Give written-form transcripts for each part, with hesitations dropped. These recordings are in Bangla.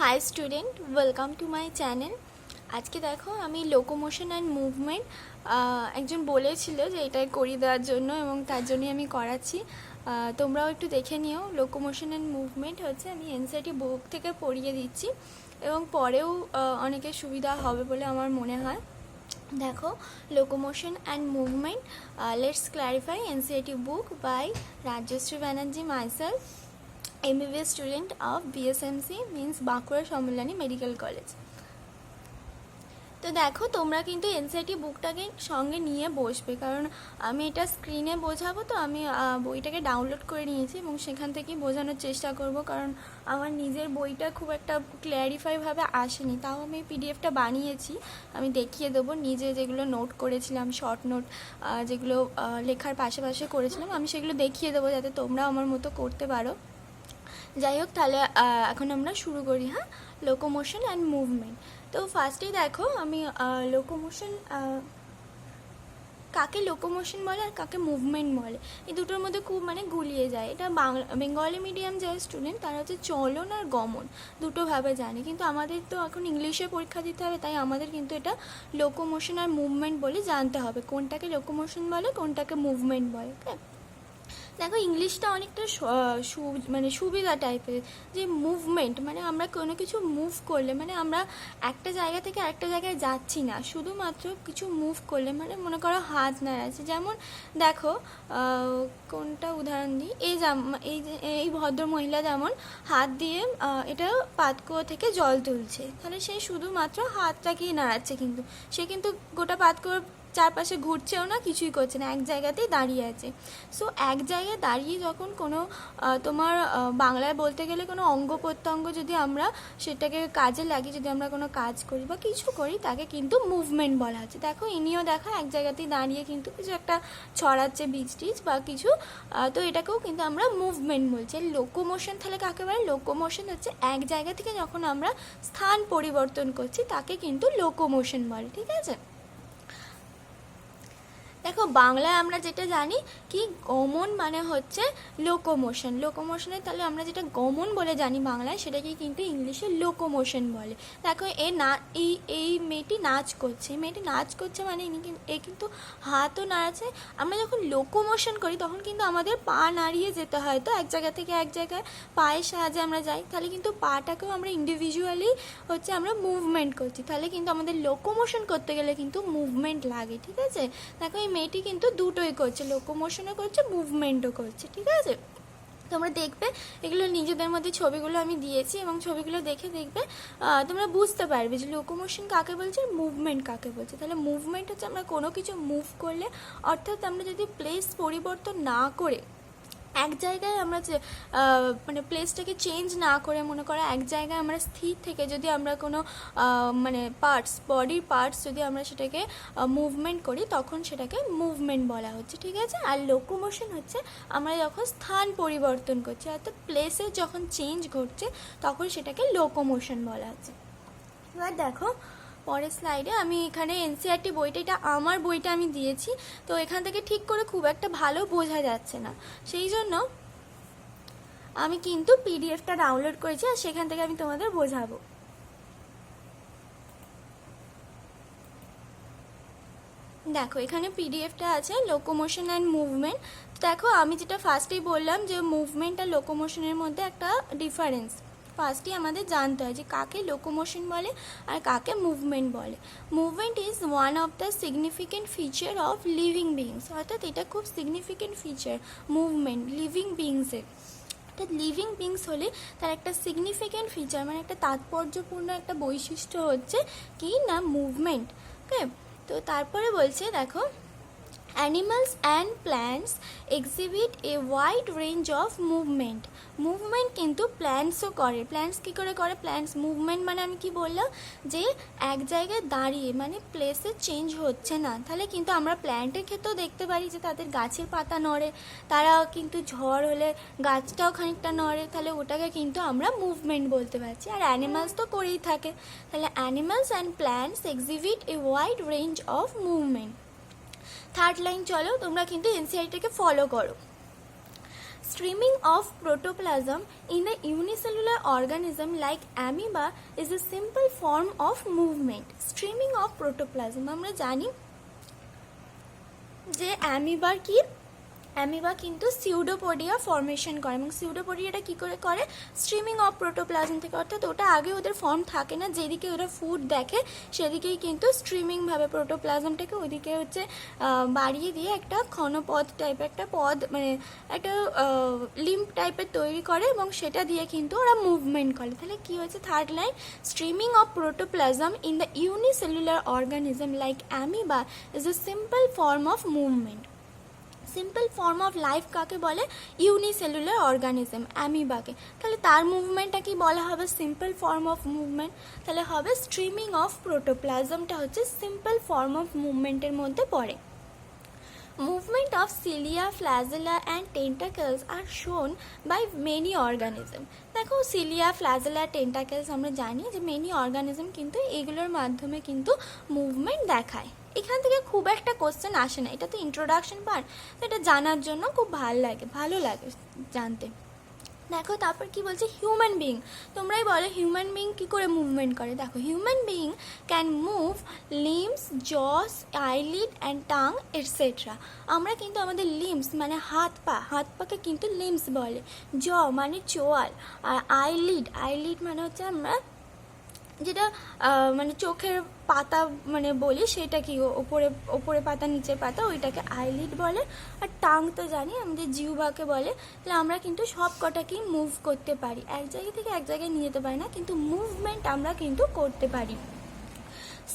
High student, welcome to my channel. আজকে দেখো আমি লোকোমোশন অ্যান্ড মুভমেন্ট একজন বলেছিল যে এটাই করিয়ে দেওয়ার জন্য এবং তার জন্যই আমি করাচ্ছি। তোমরাও একটু দেখে নিও। লোকোমোশন অ্যান্ড মুভমেন্ট হচ্ছে আমি এনসিইআরটি বুক থেকে পড়িয়ে দিচ্ছি এবং পরেও অনেকের সুবিধা হবে বলে আমার মনে হয়। দেখো, locomotion and movement, let's clarify NCERT book by Rajshree Banerjee, myself, MBBS student of BSMC means Bankura Sammilani medical college. তো দেখো, তোমরা কিন্তু এনসিইআরটি বুকটাকে সঙ্গে নিয়ে বসবে, কারণ আমি এটা স্ক্রিনে বোঝাবো। তো আমি বইটাকে ডাউনলোড করে নিয়েছি এবং সেখান থেকেই বোঝানোর চেষ্টা করব, কারণ আমার নিজের বইটা খুব একটা ক্ল্যারিফাইভাবে আসেনি। তাও আমি পিডিএফটা বানিয়েছি, আমি দেখিয়ে দেবো। নিজে যেগুলো নোট করেছিলাম, শর্ট নোট যেগুলো লেখার পাশে পাশে করেছিলাম, আমি সেগুলো দেখিয়ে দেবো যাতে তোমরা আমার মতো করতে পারো। যাই হোক, তাহলে এখন আমরা শুরু করি। হ্যাঁ, লোকোমোশন অ্যান্ড মুভমেন্ট। তো ফার্স্টেই দেখো, আমি লোকোমোশন, কাকে লোকোমোশন বলে আর কাকে মুভমেন্ট বলে, এই দুটোর মধ্যে খুব গুলিয়ে যায়। এটা বেঙ্গলি মিডিয়াম যারা স্টুডেন্ট তারা হচ্ছে চলন আর গমন দুটোভাবে জানে, কিন্তু আমাদের তো এখন ইংলিশে পরীক্ষা দিতে হবে, তাই আমাদের কিন্তু এটা লোকোমোশন আর মুভমেন্ট বলে জানতে হবে, কোনটাকে লোকোমোশন বলে কোনটাকে মুভমেন্ট বলে। ওকে, দেখো ইংলিশটা অনেকটা সুবিধা টাইপের, যে মুভমেন্ট আমরা কোনো কিছু মুভ করলে, আমরা একটা জায়গা থেকে আরেকটা জায়গায় যাচ্ছি না, শুধুমাত্র কিছু মুভ করলে, মনে করো হাত নাড়াচ্ছে। যেমন দেখো, কোনটা উদাহরণ দিই, এই ভদ্র মহিলা যেমন হাত দিয়ে এটা পাতকুয়ো থেকে জল তুলছে, তাহলে সে শুধুমাত্র হাতটাকেই নাড়াচ্ছে, কিন্তু সে কিন্তু গোটা পাতকুয়োর চারপাশে ঘুরছেও না, কিছুই করছে না, এক জায়গাতেই দাঁড়িয়ে আছে। সো এক জায়গায় দাঁড়িয়ে যখন কোনো তোমার বাংলায় বলতে গেলে কোনো অঙ্গ প্রত্যঙ্গ যদি আমরা সেটাকে কাজে লাগি, যদি আমরা কোনো কাজ করি বা কিছু করি, তাকে কিন্তু মুভমেন্ট বলা হচ্ছে। দেখো, ইনিও দেখো এক জায়গাতেই দাঁড়িয়ে কিন্তু কিছু একটা ছড়াচ্ছে, বীজ টিজ বা কিছু, তো এটাকেও কিন্তু আমরা মুভমেন্ট বলছি। লোকোমোশন তাহলে কাকে বলে? লোকোমোশন হচ্ছে এক জায়গা থেকে যখন আমরা স্থান পরিবর্তন করছি, তাকে কিন্তু লোকোমোশন বলে। ঠিক আছে, দেখো বাংলায় আমরা যেটা জানি কি, গমন মানে হচ্ছে লোকোমোশন। লোকোমোশনে তাহলে আমরা যেটা গমন বলে জানি বাংলায়, সেটাকে কিন্তু ইংলিশে লোকোমোশন বলে। দেখো, এই মেয়েটি নাচ করছে, মেয়েটি নাচ করছে মানে এ কিন্তু হাতও নাড়াচ্ছে। আমরা যখন লোকোমোশন করি তখন কিন্তু আমাদের পা নাড়িয়ে যেতে হয়, তো এক জায়গা থেকে এক জায়গায় পায়ের সাহায্যে আমরা যাই, তাহলে কিন্তু পাটাকেও আমরা ইন্ডিভিজুয়ালি হচ্ছে আমরা মুভমেন্ট করছি, তাহলে কিন্তু আমাদের লোকোমোশন করতে গেলে কিন্তু মুভমেন্ট লাগে। ঠিক আছে, দেখো এই মেয়েটি কিন্তু দুটোই করছে, লোকোমোশনও করছে, মুভমেন্টও করছে। ঠিক আছে, তোমরা দেখবে এগুলো নিজেদের মধ্যে ছবিগুলো আমি দিয়েছি, এবং ছবিগুলো দেখে দেখবে তোমরা বুঝতে পারবে যে লোকোমোশন কাকে বলছে, মুভমেন্ট কাকে বলছে। তাহলে মুভমেন্ট হচ্ছে আমরা কোনো কিছু মুভ করলে, অর্থাৎ আমরা যদি প্লেস পরিবর্তন না করে এক জায়গায় আমরা প্লেসটাকে চেঞ্জ না করে, মনে করো এক জায়গায় আমরা স্থির থেকে যদি আমরা কোনো বডির পার্টস যদি আমরা সেটাকে মুভমেন্ট করি, তখন সেটাকে মুভমেন্ট বলা হচ্ছে। ঠিক আছে, আর লোকোমোশন হচ্ছে আমরা যখন স্থান পরিবর্তন করছি, অর্থাৎ প্লেসের যখন চেঞ্জ ঘটছে, তখন সেটাকে লোকোমোশন বলা হচ্ছে। এবার দেখো পরের স্লাইডে, আমি এখানে এনসিইআরটি বইটা, এটা আমার বইটা আমি দিয়েছি, তো এখান থেকে ঠিক করে খুব একটা ভালো বোঝা যাচ্ছে না, সেই জন্য আমি কিন্তু পিডিএফটা ডাউনলোড করেছি, আর সেখান থেকে আমি তোমাদের বোঝাবো। দেখো, এখানে পিডিএফটা আছে, লোকোমোশন অ্যান্ড মুভমেন্ট। দেখো, আমি যেটা ফার্স্টেই বললাম যে মুভমেন্ট আর লোকোমোশনের মধ্যে একটা ডিফারেন্স ফার্স্টই আমাদের জানতে হয়, যে কাকে লোকোমোশন বলে আর কাকে মুভমেন্ট বলে। Movement is one of the significant feature of living beings, অর্থাৎ এটা খুব সিগনিফিকেন্ট ফিচার মুভমেন্ট লিভিং বিংসের। অর্থাৎ লিভিং বিংস হলে তার একটা সিগনিফিকেন্ট ফিচার, একটা তাৎপর্যপূর্ণ একটা বৈশিষ্ট্য হচ্ছে কি না, মুভমেন্ট। ওকে, তো তারপরে বলছে দেখো, animals and plants exhibit a wide range of movement. Movement কিন্তু প্ল্যান্টসও করে। প্ল্যান্টস কী করে করে? প্ল্যান্টস মুভমেন্ট আমি কি বললাম, যে এক জায়গায় দাঁড়িয়ে প্লেসে চেঞ্জ হচ্ছে না, তাহলে কিন্তু আমরা প্ল্যান্টের ক্ষেত্রেও দেখতে পারি যে তাদের গাছের পাতা নড়ে, তারা কিন্তু ঝড় হলে গাছটাও খানিকটা নড়ে, তাহলে ওটাকে কিন্তু আমরা মুভমেন্ট বলতে পারছি। আর অ্যানিমালস তো করেই থাকে, তাহলে animals and plants exhibit a wide range of movement. Third line চলো, তোমরা কিন্তু এনসিইআরটিটাকে ফলো করো। Streaming of protoplasm in the unicellular organism like amoeba is a simple form of movement. Streaming of protoplasm আমরা জানি যে অ্যামিবা কিন্তু সিউডোপোডিয়া ফর্মেশন করে, এবং সিউডোপোডিয়াটা কী করে করে, স্ট্রিমিং অফ প্রোটোপ্লাজম থেকে, অর্থাৎ ওটা আগে ওদের ফর্ম থাকে না, যেদিকে ওরা ফুড দেখে সেদিকেই কিন্তু স্ট্রিমিংভাবে প্রোটোপ্লাজমটাকে ওইদিকে হচ্ছে বাড়িয়ে দিয়ে একটা ঘনপথ টাইপের একটা পদ, মানে একটা লিম্প টাইপের তৈরি করে, এবং সেটা দিয়ে কিন্তু ওরা মুভমেন্ট করে। তাহলে কী হয়েছে, third line, streaming of protoplasm in the unicellular organism like amoeba is a simple form of movement. Simple form of life কাকে বলে, ইউনিসেলুলার অর্গানিজম অ্যামিবাকে, তাহলে তার মুভমেন্টটা কি বলা হবে, সিম্পল ফর্ম অফ মুভমেন্ট, তাহলে হবে স্ট্রিমিং অফ প্রোটোপ্লাজমটা হচ্ছে সিম্পল ফর্ম অফ মুভমেন্টের মধ্যে পড়ে। Movement of cilia, flagella and tentacles are shown by many organism. দেখো সিলিয়া, ফ্ল্যাজেলা, টেন্টাকেলস আমরা জানি যে মেনি অর্গানিজম কিন্তু এগুলোর মাধ্যমে কিন্তু মুভমেন্ট দেখায়। এখান থেকে খুব একটা কোশ্চেন আসে না, এটা তো ইন্ট্রোডাকশন পার্ট, এটা জানার জন্য খুব ভালো লাগে জানতে। দেখো তারপর কি বলছে, হিউম্যান বিইং, তোমরাই বলো হিউম্যান বিইং কী করে মুভমেন্ট করে। দেখো human being can move limbs, jaws, eyelid and tongue etcetera. আমরা কিন্তু আমাদের লিম্বস মানে হাত পাকে কিন্তু লিম্বস বলে, জ মানে চোয়াল, আর আইলিড মানে হচ্ছে আমরা যেটা মানে চোখের পাতা মানে বলি, সেটা কি ওপরে পাতা নিচের পাতা, ওইটাকে আইলিড বলে। আর টাং তো জানি আমাদের জিহ্বাকে বলে। তাহলে আমরা কিন্তু সব কটাকেই মুভ করতে পারি, এক জায়গা থেকে এক জায়গায় নিয়ে যেতে পারি না, কিন্তু মুভমেন্ট আমরা কিন্তু করতে পারি।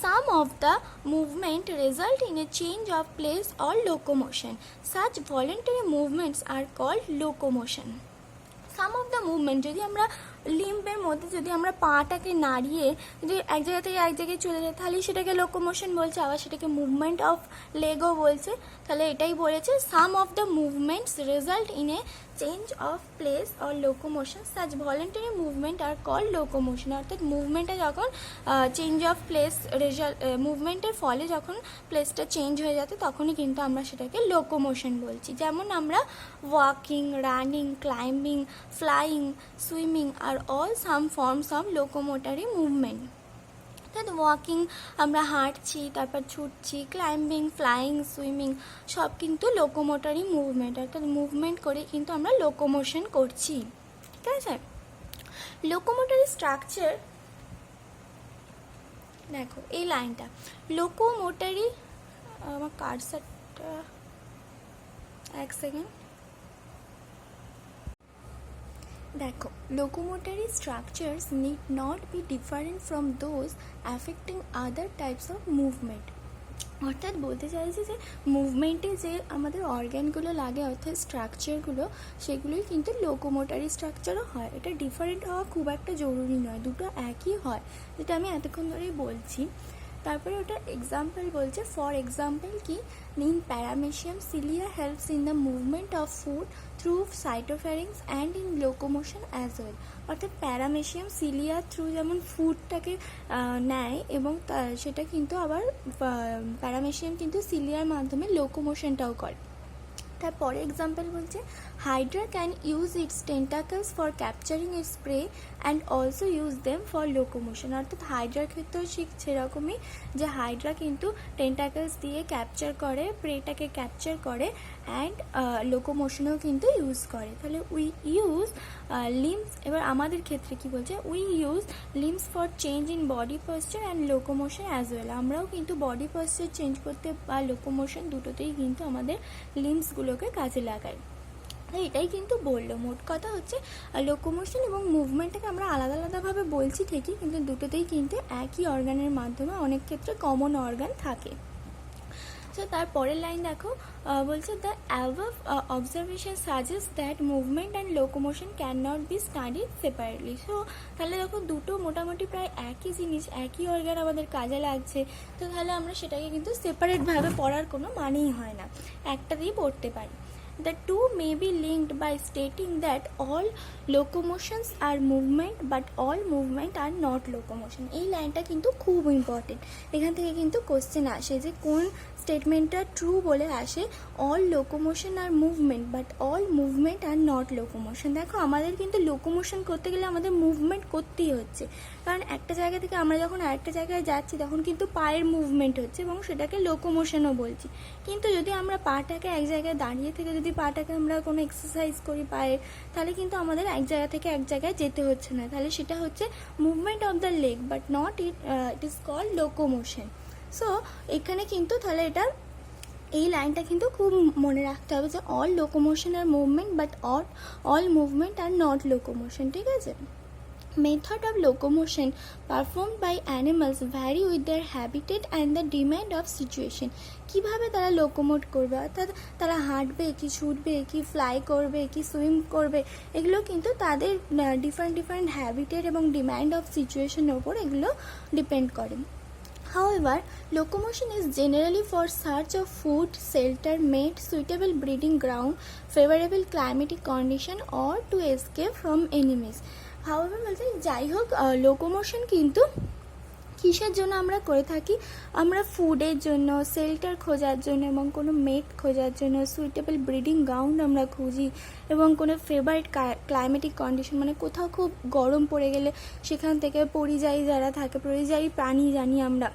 Some of the movement result in a change of place or locomotion. Such voluntary movements are called locomotion. Some of the movement, যদি আমরা লিম্বের মধ্যে যদি আমরা পাটাকে নাড়িয়ে যদি এক জায়গা থেকে এক জায়গায় চলে যায়, তাহলে সেটাকে লোকোমোশন বলছে, আবার সেটাকে মুভমেন্ট অফ লেগও বলছে। তাহলে এটাই বলেছে, some of the movements result in a change of place or locomotion, such voluntary movement are call locomotion. অর্থাৎ মুভমেন্টে যখন চেঞ্জ অফ প্লেস মুভমেন্টের ফলে যখন প্লেসটা চেঞ্জ হয়ে যাচ্ছে, তখনই কিন্তু আমরা সেটাকে লোকোমোশন বলছি। যেমন আমরা walking, running, climbing, flying, swimming আর all some forms of locomotory movement. অর্থাৎ ওয়াকিং আমরা হাঁটছি, তারপর ছুটছি, ক্লাইম্বিং, ফ্লাইং, সুইমিং সব কিন্তু লোকোমোটরি মুভমেন্ট, অর্থাৎ মুভমেন্ট করে কিন্তু আমরা লোকোমোশন করছি। ঠিক আছে, লোকোমোটরি স্ট্রাকচার, দেখো এই লাইনটা লোকোমোটরি, আমার কার্সারটা এক সেকেন্ড, দেখো locomotory structures need not be different from those affecting other types of movement. অর্থাৎ বলতে চাইছি যে মুভমেন্টে যে আমাদের অর্গ্যানগুলো লাগে, অর্থাৎ স্ট্রাকচারগুলো, সেগুলোই কিন্তু লোকোমোটরি স্ট্রাকচারও হয়। এটা ডিফারেন্ট হওয়া খুব একটা জরুরি নয়, দুটো একই হয়, যেটা আমি এতক্ষণ ধরেই বলছি। তারপরে ওটা এক্সাম্পল বলছে, ফর এক্সাম্পল কি, in paramecium cilia helps in the movement of food through cytopharynx and in locomotion as well. অর্থাৎ প্যারামেশিয়াম সিলিয়া থ্রু যেমন ফুডটাকে নেয়, এবং সেটা কিন্তু আবার প্যারামেশিয়াম কিন্তু সিলিয়ার মাধ্যমে লোকোমোশনটাও করে। তারপরে এক্সাম্পল বলছে, hydra can use its tentacles for capturing its prey and also use them for locomotion. অর্থাৎ হাইড্রার ক্ষেত্রেও শিখছে এরকমই, যে হাইড্রা কিন্তু টেন্টাকলস দিয়ে ক্যাপচার করে, প্রেটাকে ক্যাপচার করে, অ্যান্ড লোকোমোশনেও কিন্তু ইউজ করে। তাহলে উই ইউজ লিম্বস, এবার আমাদের ক্ষেত্রে কি বলছে, we use limbs for change in body posture and locomotion as well. আমরাও কিন্তু বডি পশ্চার চেঞ্জ করতে বা লোকোমোশন দুটোতেই কিন্তু আমাদের লিম্বসগুলোকে কাজে লাগাই। এটাই কিন্তু বললো, মোট কথা হচ্ছে লোকোমোশন এবং মুভমেন্টটাকে আমরা আলাদা আলাদাভাবে বলছি ঠিকই, কিন্তু দুটোতেই কিন্তু একই অর্গানের মাধ্যমে অনেক ক্ষেত্রে কমন অর্গান থাকে। সো তারপরের লাইন দেখো, বলছে the above observation suggest that movement and locomotion can not be studied separately. So তাহলে দেখো দুটো মোটামুটি প্রায় একই জিনিস, একই অর্গান আমাদের কাজে লাগছে, তো তাহলে আমরা সেটাকে কিন্তু সেপারেটভাবে পড়ার কোনো মানেই হয় না, একটা দিয়েই পড়তে পারি। The two may be linked by stating that all locomotions are movement but all movement are not locomotion. এই লাইনটা কিন্তু খুব ইম্পর্টেন্ট, এখান থেকে কিন্তু কোশ্চেন আসে যে কোন স্টেটমেন্টটা ট্রু বলে আসে, all locomotion are movement but all movement are not locomotion. দেখো আমাদের কিন্তু লোকোমোশন করতে গেলে আমাদের মুভমেন্ট করতেই হচ্ছে, কারণ একটা জায়গা থেকে আমরা যখন আরেকটা জায়গায় যাচ্ছি তখন কিন্তু পায়ের মুভমেন্ট হচ্ছে এবং সেটাকে লোকোমোশনও বলছি। কিন্তু যদি আমরা পাটাকে এক জায়গায় দাঁড়িয়ে থেকে যদি পাটাকে আমরা কোনো এক্সারসাইজ করি পায়ের, তাহলে কিন্তু আমাদের এক জায়গা থেকে এক জায়গায় যেতে হচ্ছে না, তাহলে সেটা হচ্ছে movement of the leg but not it is called locomotion. So এখানে কিন্তু তাহলে এটা এই লাইনটা কিন্তু খুব মনে রাখতে হবে যে all locomotion are movement but all movement are not locomotion, ঠিক আছে। Method of locomotion performed by animals vary with their habitat and the demand of situation. কিভাবে তারা লোকোমোট করবে, অর্থাৎ তারা হাঁটবে কি ছুটবে কি ফ্লাই করবে কি সুইম করবে, এগুলো কিন্তু তাদের ডিফারেন্ট হ্যাবিটেট এবং ডিমান্ড অফ সিচুয়েশনের ওপর এগুলো ডিপেন্ড করে। However, locomotion is generally for search of food, shelter, mate, suitable breeding ground, favorable climatic condition or to escape from enemies. However, বলতে যাই হোক লোকোমোশন কিন্তু কিসের জন্য আমরা করে থাকি, আমরা ফুডের জন্য, শেল্টার খোঁজার জন্য এবং কোনো মেট খোঁজার জন্য, সুইটেবল ব্রিডিং গ্রাউন্ড আমরা খুঁজি এবং কোনো ফেভারিট ক্লাইমেটিক কন্ডিশন, মানে কোথাও খুব গরম পড়ে গেলে সেখান থেকে পরিযায়ী যারা থাকে, পরিযায়ী প্রাণী জানি আমরা,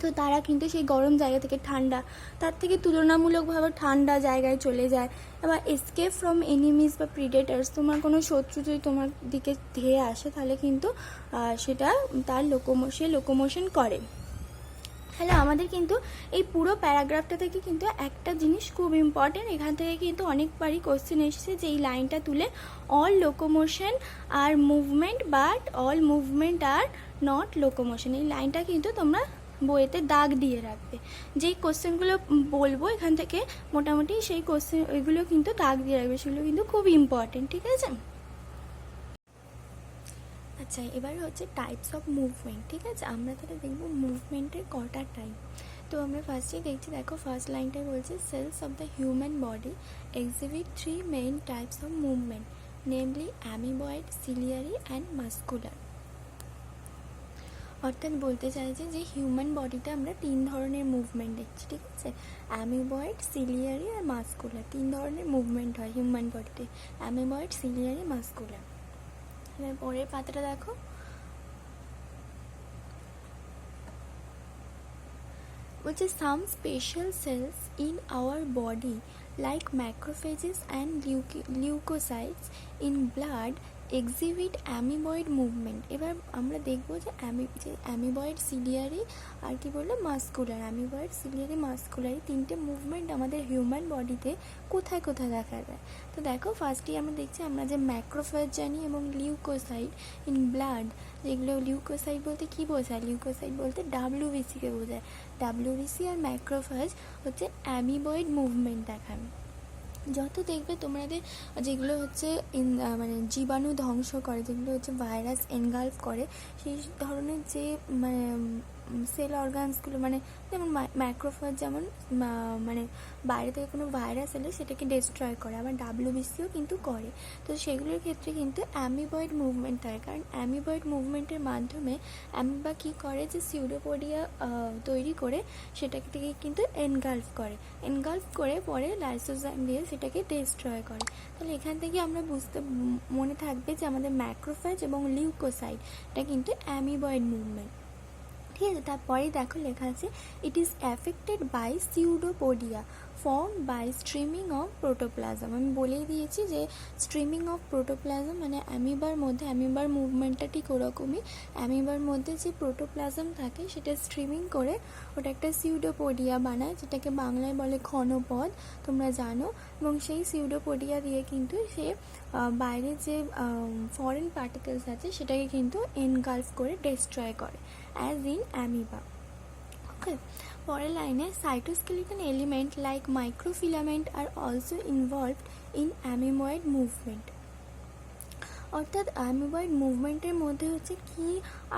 তো তারা কিন্তু সেই গরম জায়গা থেকে ঠান্ডা, তার থেকে তুলনামূলকভাবে ঠান্ডা জায়গায় চলে যায়। আবার এসকেপ ফ্রম এনিমিজ বা প্রিডেটার্স, তোমার কোনো শত্রু যদি তোমার দিকে ধেয়ে আসে তাহলে কিন্তু সেটা তার লোকোমোশন করে। হ্যালো, আমাদের কিন্তু এই পুরো প্যারাগ্রাফটা থেকে কিন্তু একটা জিনিস খুব ইম্পর্টেন্ট, এখান থেকে কিন্তু অনেকবারই কোশ্চেন এসেছে যে এই লাইনটা তুলে all locomotion are movement but all movement are not locomotion, এই লাইনটা কিন্তু তোমরা বইয়েতে দাগ দিয়ে রাখবে। যেই কোশ্চেনগুলো বলবো এখান থেকে মোটামুটি সেই কোশ্চেন ওইগুলো কিন্তু দাগ দিয়ে রাখবে, সেগুলো কিন্তু খুব ইম্পর্টেন্ট, ঠিক আছে। আচ্ছা, এবার হচ্ছে টাইপস অফ মুভমেন্ট, ঠিক আছে। আমরা তাহলে দেখবো মুভমেন্টের কটা টাইপ। তো আমরা ফার্স্টেই দেখছি, দেখো ফার্স্ট লাইনটাই বলছে cells of the human body exhibit 3 main types of movement, namely amoeboid, ciliary and muscular. অর্থাৎ বলতে চাইছে যে হিউম্যান বডিতে আমরা 3 ধরনের মুভমেন্ট দেখছি, ঠিক আছে। অ্যামিবয়েড, সিলিয়ারি আর মাস্কুলার, 3 ধরনের মুভমেন্ট হয় হিউম্যান বডিতে, অ্যামিবয়েড, সিলিয়ারি, মাস্কুলার। এবার পরের পাতাটা দেখো, বলছে some special cells in our body like macrophages and leucocytes in blood exhibit amoeboid movement. এবার আমরা দেখবো যে অ্যামিবয়েড, সিলিয়ারি আর কি বললো মাস্কুলার, অ্যামিবয়েড, সিলিয়ারি, মাস্কুলারি 3টে মুভমেন্ট আমাদের হিউম্যান বডিতে কোথায় কোথায় দেখা যায়। তো দেখো ফার্স্টেই আমরা দেখছি আমরা যে ম্যাক্রোফেজ জানি এবং লিউকোসাইট ইন ব্লাড, যেগুলো লিউকোসাইট বলতে কী বোঝায়, লিউকোসাইট বলতে ডাব্লিউবিসিকে বোঝায়। ডাব্লিউবিসি আর ম্যাক্রোফেজ হচ্ছে অ্যামিবয়েড মুভমেন্ট দেখায়। যত দেখবে তোমাদের যেগুলো হচ্ছে মানে জীবাণু ধ্বংস করে, যেগুলো হচ্ছে ভাইরাস এনগালফ করে, সেই ধরনের যে মানে সেল অর্গানসগুলো, মানে যেমন ম্যাক্রোফেজ যেমন মানে বাইরে থেকে কোনো ভাইরাস এলে সেটাকে ডিস্ট্রয় করে, আবার ডাব্লিউবিসিও কিন্তু করে। তো সেগুলোর ক্ষেত্রে কিন্তু অ্যামিবয়েড মুভমেন্ট হয়, কারণ অ্যামিবয়েড মুভমেন্টের মাধ্যমে অ্যামিবা কী করে যে সিউডোপোডিয়া তৈরি করে সেটাকে থেকে কিন্তু এনগালফ করে পরে লাইসোজাইম দিয়ে সেটাকে ডিস্ট্রয় করে। তাহলে এখান থেকে আমরা মনে থাকবে যে আমাদের ম্যাক্রোফেজ এবং লিউকোসাইট এটা কিন্তু অ্যামিবয়েড মুভমেন্ট, ঠিক আছে। তারপরেই দেখো লেখা আছে it is affected by pseudopodia form by streaming of protoplasm. আমি বলেই দিয়েছি যে স্ট্রিমিং অফ প্রোটোপ্লাজম মানে অ্যামিবার মধ্যে, অ্যামিবার মুভমেন্টটা ঠিক ওরকমই, অ্যামিবার মধ্যে যে প্রোটোপ্লাজম থাকে সেটা স্ট্রিমিং করে ওটা একটা সিউডোপোডিয়া বানায়, যেটাকে বাংলায় বলে ঘনপদ, তোমরা জানো। এবং সেই সিউডোপোডিয়া দিয়ে কিন্তু সে বাইরে যে ফরেন পার্টিকেলস আছে সেটাকে কিন্তু এনগালফ করে ডিস্ট্রয় করে, অ্যাজ ইন অ্যামিবা। ওকে, পরের লাইনে cytoskeleton element like microfilament are also involved in amoeboid movement. অর্থাৎ অ্যামিবয়েড মুভমেন্টের মধ্যে হচ্ছে কি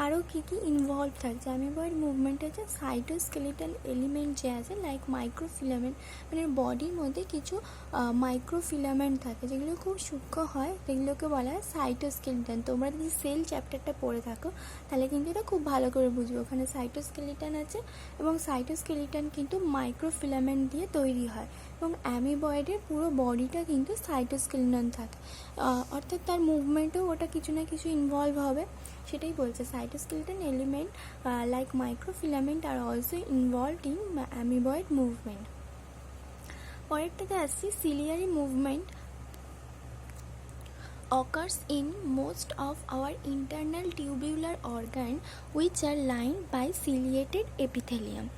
আরও কী কী ইনভলভ থাকছে। অ্যামিবয়েড মুভমেন্ট হচ্ছে সাইটোস্কেলিটাল এলিমেন্ট যে আছে লাইক মাইক্রোফিলামেন্ট, মানে বডির মধ্যে কিছু মাইক্রোফিলামেন্ট থাকে যেগুলো খুব সূক্ষ্ম হয়, সেগুলোকে বলা হয় সাইটোস্কেলিটন। তোমরা যদি সেল চ্যাপ্টারটা পড়ে থাকো তাহলে কিন্তু এটা খুব ভালো করে বুঝবে, ওখানে সাইটোস্কেলিটন আছে এবং সাইটোস্কেলিটন কিন্তু মাইক্রোফিলামেন্ট দিয়ে তৈরি হয় এবং অ্যামিবয়েডের পুরো বডিটা কিন্তু সাইটোস্কেলিটন থাকে, অর্থাৎ তার মুভমেন্টেও ওটা কিছু না কিছু ইনভলভ হবে। সেটাই বলছে cytoskeleton element like microfilament are also involved in amoeboid movement. পরেরটাতে আসছি ciliary movement occurs in most of our internal tubular organ which are lined by ciliated epithelium।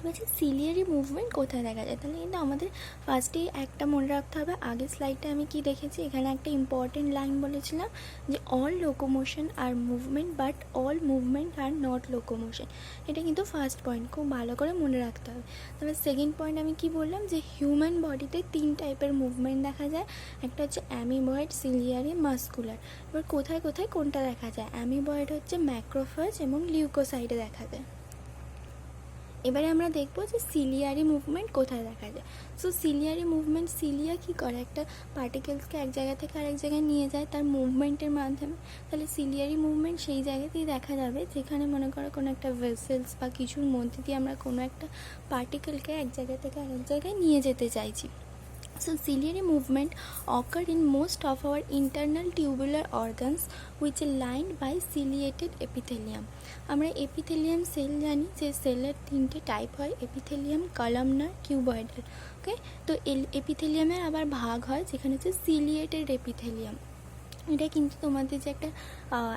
বলছি সিলিয়ারি মুভমেন্ট কোথায় দেখা যায়, তাহলে কিন্তু আমাদের ফার্স্টেই একটা মনে রাখতে হবে। আগের স্লাইডটা আমি কি দেখেছি, এখানে একটা ইম্পর্টেন্ট লাইন বলেছিলাম যে all locomotion are movement but all movement are not locomotion. এটা কিন্তু ফার্স্ট পয়েন্ট, খুব ভালো করে মনে রাখতে হবে। তাহলে সেকেন্ড পয়েন্ট আমি কি বললাম যে হিউম্যান বডিতে 3 টাইপের মুভমেন্ট দেখা যায়, একটা হচ্ছে অ্যামিবয়েড, সিলিয়ারি, মাস্কুলার। এবার কোথায় কোথায় কোনটা দেখা যায়, অ্যামিবয়েড হচ্ছে ম্যাক্রোফেজ এবং লিউকোসাইটে দেখা যায়। এবারে আমরা দেখবো যে সিলিয়ারি মুভমেন্ট কোথায় দেখা যায়। সো সিলিয়ারি মুভমেন্ট, সিলিয়া কী করে, একটা পার্টিকেলসকে এক জায়গা থেকে আরেক জায়গায় নিয়ে যায় তার মুভমেন্টের মাধ্যমে। তাহলে সিলিয়ারি মুভমেন্ট সেই জায়গাতেই দেখা যাবে যেখানে মনে করো কোনো একটা ভেসেলস বা কিছুর মধ্যে দিয়ে আমরা কোনো একটা পার্টিকেলকে এক জায়গা থেকে আরেক জায়গায় নিয়ে যেতে চাইছি। So ciliary movement occur in most of our internal tubular organs which are lined by ciliated epithelium। আমরা এপিথেলিয়াম সেল জানি যে সেলের 3টে টাইপ হয়, এপিথেলিয়াম, কলামনার, কিউবয়েডাল। ওকে, তো এপিথেলিয়ামের আবার ভাগ হয় যেখানে হচ্ছে সিলিয়েটেড এপিথেলিয়াম। এটা কিন্তু তোমাদের যে একটা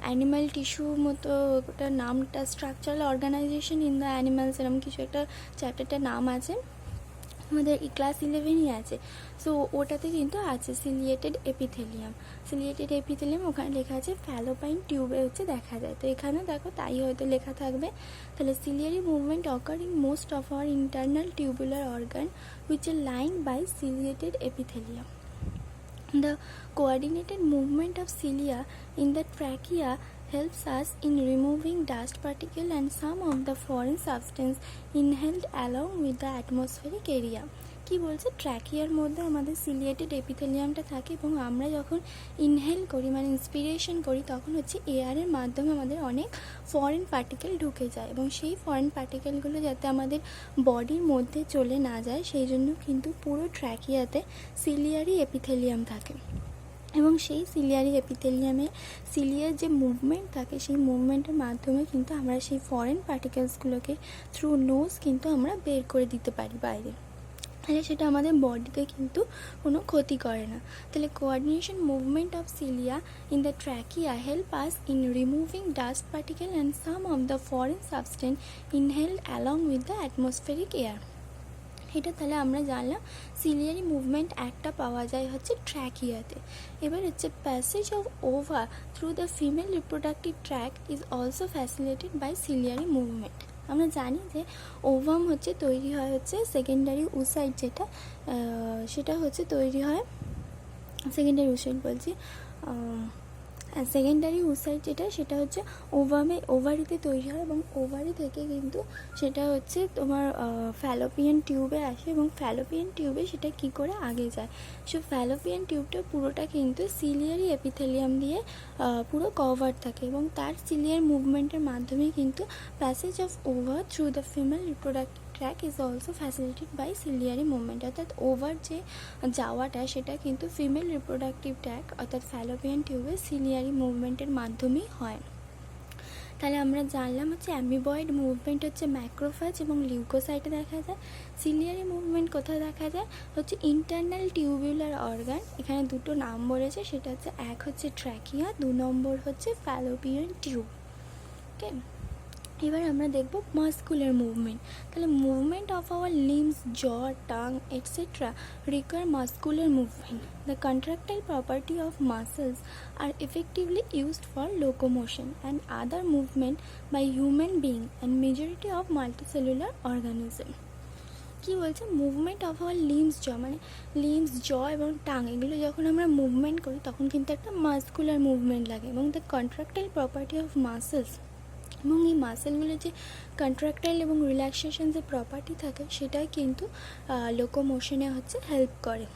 অ্যানিম্যাল টিস্যু মতো ওটা নামটা structural organisation in the animals এরকম কিছু একটা চ্যাপ্টারটার নাম আছে, আমাদের ক্লাস 11ই আছে। সো ওটাতে কিন্তু আছে সিলিয়েটেড এপিথেলিয়াম। সিলিয়েটেড এপিথেলিয়াম ওখানে লেখা আছে ফ্যালোপাইন টিউবে হচ্ছে দেখা যায়, তো এখানে দেখো তাই হয়তো লেখা থাকবে। তাহলে ciliary movement occur in most of our internal tubular organ which are lined by ciliated epithelium. The coordinated movement of cilia in the trachea helps us in removing dust particle and some of the foreign substance inhaled along with the atmospheric area। কি বলছে, ট্র্যাকিয়ার মধ্যে আমাদের সিলিয়েটেড এপিথেলিয়ামটা থাকে এবং আমরা যখন ইনহেল করি মানে ইন্সপিরেশন করি তখন হচ্ছে এয়ারের মাধ্যমে আমাদের অনেক ফরেন পার্টিকেল ঢুকে যায় এবং সেই ফরেন পার্টিকেলগুলো যাতে আমাদের বডির মধ্যে চলে না যায় সেই জন্য কিন্তু পুরো ট্র্যাকিয়াতে সিলিয়ারি এপিথেলিয়াম থাকে এবং সেই সিলিয়ারি এপিথেলিয়ামে সিলিয়ার যে মুভমেন্ট থাকে সেই মুভমেন্টের মাধ্যমে কিন্তু আমরা সেই ফরেন পার্টিকেলসগুলোকে থ্রু নোজ কিন্তু আমরা বের করে দিতে পারি বাইরে, তাহলে সেটা আমাদের বডিতে কিন্তু কোনো ক্ষতি করে না। তাহলে coordination movement of cilia in the trachea help us in removing dust particle and some of the foreign substance inhaled along with the atmospheric air. এটা তাহলে আমরা জানলাম সিলিয়ারি মুভমেন্ট একটা পাওয়া যায় হচ্ছে ট্র্যাকিয়াতে। এবার হচ্ছে passage of ova through the female reproductive tract is also facilitated by ciliary movement. আমরা জানি যে ওভাম হচ্ছে তৈরি হয় হচ্ছে সেকেন্ডারি উসাইট, যেটা সেটা হচ্ছে তৈরি হয় সেকেন্ডারি উসাইট বলছি সেকেন্ডারি উসাইট যেটা সেটা হচ্ছে ওভারিতে তৈরি হয় এবং ওভারি থেকে কিন্তু সেটা হচ্ছে তোমার ফ্যালোপিয়ান টিউবে আসে এবং ফ্যালোপিয়ান টিউবে সেটা কি করে আগে যায়। সো ফ্যালোপিয়ান টিউবটা পুরোটা কিন্তু সিলিয়ারি এপিথেলিয়াম দিয়ে পুরো কভার থাকে এবং তার সিলিয়ার মুভমেন্টের মাধ্যমে কিন্তু passage of ova through the female reproductive tract is also facilitated by ciliary movement. অর্থাৎ ওভার যে যাওয়াটা সেটা কিন্তু ফিমেল রিপ্রোডাক্টিভ ট্র্যাক অর্থাৎ ফ্যালোপিয়ান টিউবে সিলিয়ারি মুভমেন্টের মাধ্যমেই হয়। তাহলে আমরা জানলাম হচ্ছে অ্যামিবয়েড মুভমেন্ট হচ্ছে ম্যাক্রোফেজ এবং লিউকোসাইটে দেখা যায়। সিলিয়ারি মুভমেন্ট কোথায় দেখা যায় হচ্ছে ইন্টারনাল টিউবুলার অর্গান, এখানে দুটো নাম বলেছে, সেটা হচ্ছে এক হচ্ছে ট্র্যাকিয়া, 2 নম্বর হচ্ছে ফ্যালোপিয়ান টিউব। ওকে, এবার আমরা দেখব মাস্কুলার মুভমেন্ট। তাহলে movement of our limbs, jaws, tongue etcetera require muscular movement. The contractile property of muscles are effectively used for locomotion and other movement by human being and majority of multicellular organism। কি বলছে, মুভমেন্ট অফ আওয়ার লিম্স জ, মানে লিম্স জ এবং টাং, এগুলো যখন আমরা মুভমেন্ট করি তখন কিন্তু একটা মাসকুলার মুভমেন্ট লাগে। এবং the contractile property of muscles, এবং এই মাসেলগুলোর যে কন্ট্রাক্টাইল এবং রিল্যাক্সেশন যে প্রপার্টি থাকে সেটাই কিন্তু লোকোমোশনে হচ্ছে হেল্প করে।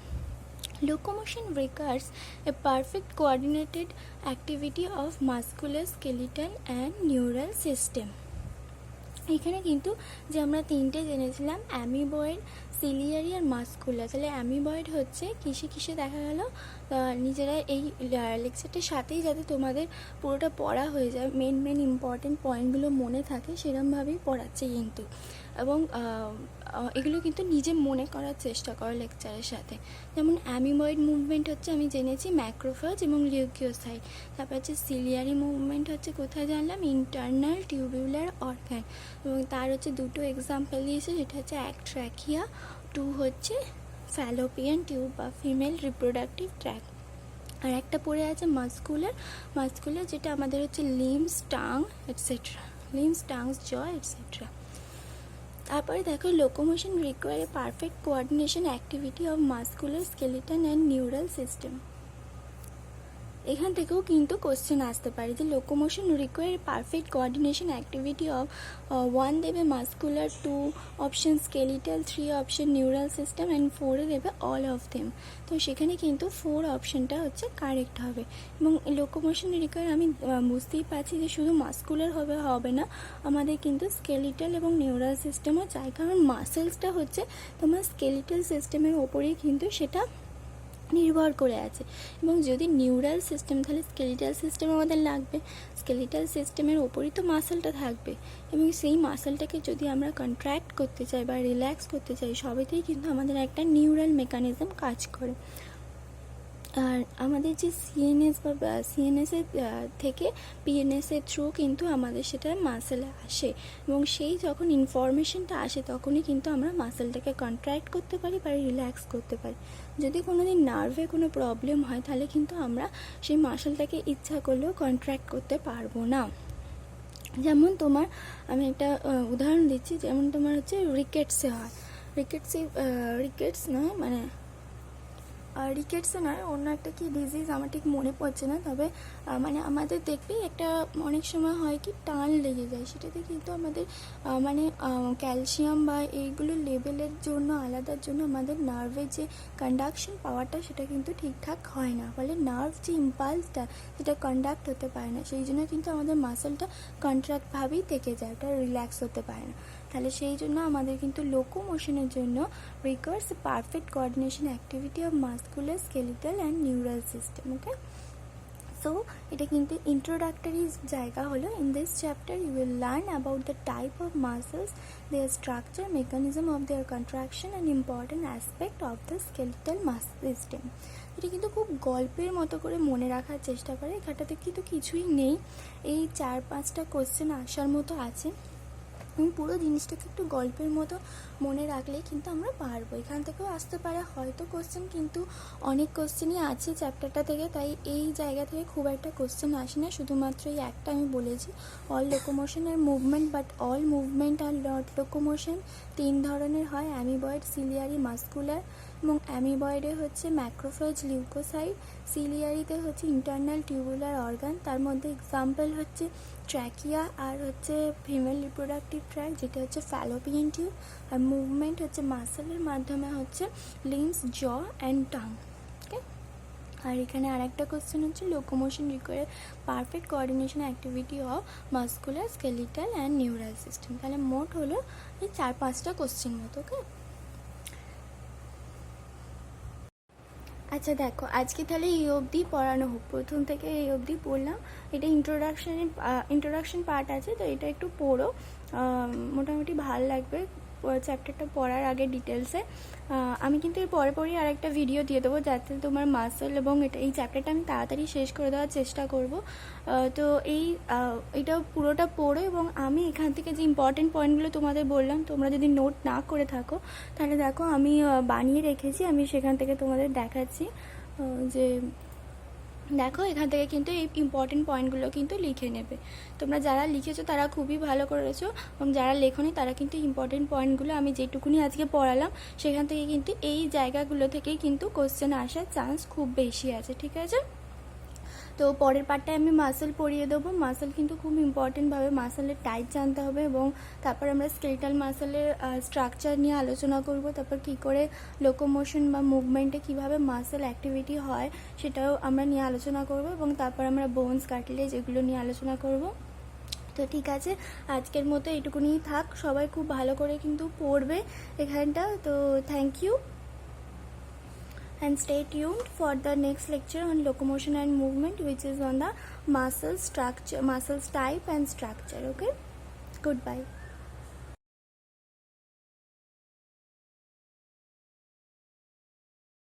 Locomotion requires A perfect coordinated activity of muscular, skeletal and neural system. এখানে কিন্তু যে আমরা তিনটে জেনেছিলাম, অ্যামিবয়েড, সিলিয়ারি আর মাসকুলার, তাহলে অ্যামিবয়েড হচ্ছে কিসে কিসে দেখা গেল, নিজেরা এই লেকচারটির সাথেই যাতে তোমাদের পুরোটা পড়া হয়ে যায়, মেন ইম্পর্টেন্ট পয়েন্টগুলো মনে থাকে সেরকমভাবেই পড়াচ্ছে কিন্তু। এবং এগুলো কিন্তু নিজে মনে করার চেষ্টা করো লেকচারের সাথে। যেমন অ্যামিবয়েড মুভমেন্ট হচ্ছে আমি জেনেছি ম্যাক্রোফেজ এবং লিউকিওসাইট। তারপর হচ্ছে সিলিয়ারি মুভমেন্ট হচ্ছে কোথায় জানলাম, ইন্টারনাল টিউবিউলার অর্গান, এবং তার হচ্ছে দুটো এক্সাম্পল দিয়েছে, যেটা হচ্ছে ট্র্যাকিয়া, টু হচ্ছে ফ্যালোপিয়ান টিউব বা ফিমেল রিপ্রোডাক্টিভ ট্র্যাক। আর একটা পড়ে আছে মাস্কুলার যেটা আমাদের হচ্ছে লিম্স, টাং এটসেট্রা, লিম্স, টাংস, জ এটসেট্রা। তারপরে দেখো, locomotion require a perfect coordination activity of muscular, skeleton and neural system. এখান থেকেও কিন্তু কোশ্চেন আসতে পারে যে locomotion require perfect coordination activity of 1 দেবে muscular, 2 option skeletal, 3 option neural system and 4 দেবে অল অফ দেম। তো সেখানে কিন্তু 4 অপশনটা হচ্ছে কারেক্ট হবে। এবং লোকোমোশন রিকোয়ার আমি বুঝতেই পারছি যে শুধু মাসকুলার হবে না, আমাদের কিন্তু স্কেলিটাল এবং নিউরাল সিস্টেমও চাই, কারণ মাসেলসটা হচ্ছে তোমার স্কেলিটাল সিস্টেমের ওপরেই কিন্তু সেটা নির্ভর করে আছে। এবং যদি নিউরাল সিস্টেম, তাহলে স্কেলিটাল সিস্টেম আমাদের লাগবে, স্কেলিটাল সিস্টেমের ওপরই তো মাসেলটা থাকবে, এবং সেই মাসেলটাকে যদি আমরা কন্ট্র্যাক্ট করতে চাই বা রিল্যাক্স করতে চাই, সবেতেই কিন্তু আমাদের একটা নিউরাল মেকানিজম কাজ করে। আর আমাদের যে সিএনএস বা সিএনএসের থেকে পিএনএসের থ্রু কিন্তু আমাদের সেটা মাসেলে আসে, এবং সেই যখন ইনফরমেশনটা আসে তখনই কিন্তু আমরা মাসেলটাকে কন্ট্র্যাক্ট করতে পারি বা রিল্যাক্স করতে পারি। যদি কোনো দিন নার্ভে কোনো প্রবলেম হয় তাহলে কিন্তু আমরা সেই মাসেলটাকে ইচ্ছা করলেও কন্ট্র্যাক্ট করতে পারবো না। যেমন তোমার, আমি একটা উদাহরণ দিচ্ছি, যেমন তোমার হচ্ছে রিকেটসে হয়, রিকেটস নয় মানে রিকেটসে নয়, অন্য একটা কি ডিজিজ আমার ঠিক মনে পড়ছে না, তবে মানে আমাদের দেখবেই একটা অনেক সময় হয় কি টান লেগে যায়, সেটাতে কিন্তু আমাদের মানে ক্যালসিয়াম বা এইগুলো লেভেলের জন্য, আলাদার জন্য আমাদের নার্ভের যে কন্ডাকশন পাওয়ারটা সেটা কিন্তু ঠিকঠাক হয় না, ফলে নার্ভ যে ইম্পালসটা সেটা কন্ডাক্ট হতে পারে না, সেই জন্য কিন্তু আমাদের মাসেলটা কন্ট্রাক্টভাবেই থেকে যায়, ওটা রিল্যাক্স হতে পারে না। তাহলে সেই জন্য আমাদের কিন্তু লোকোমোশনের জন্য requires perfect coordination activity of muscular, skeletal and neural system. Okay, so এটা কিন্তু ইন্ট্রোডাক্টরি জায়গা হলো। In this chapter you will learn about the type of muscles, their structure, mechanism of their contraction and important aspect of the skeletal muscle system. এটা কিন্তু খুব গল্পের মতো করে মনে রাখার চেষ্টা করে, এখানটাতে কিন্তু কিছুই নেই, এই 4-5টা কোশ্চেন আসার মতো আছে, এবং পুরো জিনিসটাকে একটু গল্পের মতো মনে রাখলেই কিন্তু আমরা পারবো। এখান থেকেও আসতে পারে হয়তো কোশ্চেন, কিন্তু অনেক কোশ্চেনই আছে চ্যাপ্টারটা থেকে, তাই এই জায়গা থেকে খুব একটা কোশ্চেন আসে না, শুধুমাত্র এই একটা আমি বলেছি অল লোকোমোশনের movement, but all movement are not locomotion 3 ধরনের হয়, অ্যামিবয়েড, সিলিয়ারি, মাসকুলার। এবং অ্যামিবয়েডে হচ্ছে ম্যাক্রোফেজ, লিউকোসাইট, সিলিয়ারিতে হচ্ছে ইন্টারনাল টিউবুলার অর্গান, তার মধ্যে এক্সাম্পল হচ্ছে ট্র্যাকিয়া আর হচ্ছে ফিমেল রিপ্রোডাক্টিভ ট্র্যাক যেটা হচ্ছে ফ্যালোপিয়ান টিউব, আর মুভমেন্ট হচ্ছে মাসেলের মাধ্যমে হচ্ছে লিম্স, জ অ্যান্ড টাং। ওকে, আর এখানে আরেকটা কোশ্চেন হচ্ছে locomotion require perfect coordination activity of muscular, skeletal and neural system. তাহলে মোট হলো এই 4-5টা কোশ্চেন মতো। ওকে, আচ্ছা দেখো, আজকে তাহলে এই অবধি পড়ানো হোক, প্রথম থেকে এই অবধি পড়লাম। এটা ইন্ট্রোডাকশন পার্ট আছে, তো এটা একটু পড়ো, মোটামুটি ভাল লাগবে চ্যাপ্টারটা পড়ার আগে ডিটেলসে। আমি কিন্তু এর পরে আর একটা ভিডিও দিয়ে দেবো, যাতে তোমার মাসেল এবং এই চ্যাপ্টারটা আমি তাড়াতাড়ি শেষ করে দেওয়ার চেষ্টা করব। তো এটা পুরোটা পড়ো, এবং আমি এখান থেকে যে ইম্পর্টেন্ট পয়েন্টগুলো তোমাদের বললাম, তোমরা যদি নোট না করে থাকো তাহলে দেখো আমি বানিয়ে রেখেছি, আমি সেখান থেকে তোমাদের দেখাচ্ছি যে দেখো এখান থেকে কিন্তু এই ইম্পর্টেন্ট পয়েন্টগুলো কিন্তু লিখে নেবে। তোমরা যারা লিখেছো তারা খুবই ভালো করেছো, এবং যারা লেখনি তারা কিন্তু ইম্পর্টেন্ট পয়েন্টগুলো আমি যেটুকুনি আজকে পড়ালাম সেখান থেকে কিন্তু এই জায়গাগুলো থেকেই কিন্তু কোশ্চেন আসার চান্স খুব বেশি আছে, ঠিক আছে। তো পরের পার্টটায় আমি মাসেল পড়িয়ে দেবো। মাসেল কিন্তু খুব ইম্পর্টেন্টভাবে মাসেলের টাইপ জানতে হবে, এবং তারপর আমরা স্কেলেটাল মাসেলের স্ট্রাকচার নিয়ে আলোচনা করব। তারপর কী করে লোকোমোশন বা মুভমেন্টে কীভাবে মাসেল অ্যাক্টিভিটি হয় সেটাও আমরা নিয়ে আলোচনা করব, এবং তারপর আমরা বোনস কার্টিলেজ এগুলো নিয়ে আলোচনা করব। তো ঠিক আছে, আজকের মতো এটুকুনিই থাক। সবাই খুব ভালো করে কিন্তু পড়বে এখানটা। তো thank you, and stay tuned for the next lecture on locomotion and movement, which is on the muscle structure, muscles type and structure. Okay, goodbye.